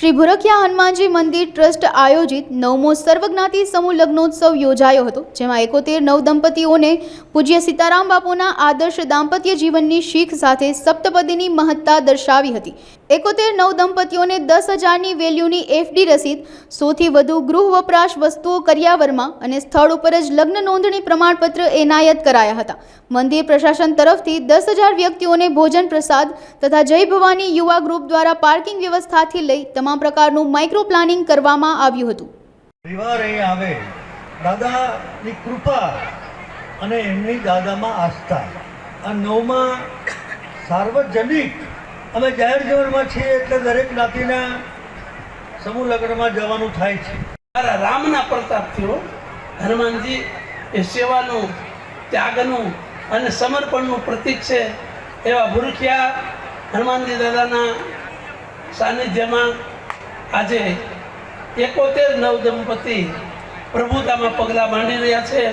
શ્રી ભુરખિયા હનુમાનજી મંદિર ટ્રસ્ટ આયોજિત 9મો સર્વજ્ઞાતિ સમૂહ લગ્નોત્સવ યોજાયો હતો, જેમાં 71 નવદંપતીઓને પૂજ્ય સીતારામ બાપુના આદર્શ દાંપત્ય જીવનની શીખ સાથે સપ્તપદીની મહત્તા દર્શાવી હતી। 71 નવદંપતીઓને 10,000ની વેલ્યુની એફડી રસીદ, 100થી વધુ ગૃહ વપરાશ વસ્તુઓ કરિયાવરમાં અને સ્થળ ઉપર જ લગ્ન નોંધણી પ્રમાણપત્ર એનાયત કરાયા હતા। મંદિર પ્રશાસન તરફથી 10,000 વ્યક્તિઓને ભોજન પ્રસાદ તથા જય ભવાની યુવા ગ્રુપ દ્વારા પાર્કિંગ વ્યવસ્થાથી લઈ તમામ પ્રકારનું માઇક્રો પ્લાનિંગ કરવામાં આવ્યું હતું। પરિવાર અહીં આવે, દાદાની કૃપા અને એમની દાદામાં આસ્થા, આ 9મા સાર્વજનિક અમે જાહેર જીવનમાં છીએ એટલે દરેક જ્ઞાતિના સમૂહ લગ્નમાં જવાનું થાય છે। રામના પ્રતાપથી હનુમાનજી એ સેવાનું, ત્યાગનું અને સમર્પણનું પ્રતીક છે। એવા ભુરખિયા હનુમાનજી દાદાના સાનિધ્યમાં આજે 71 નવદંપતિ પ્રભુતામાં પગલાં માંડી રહ્યા છે।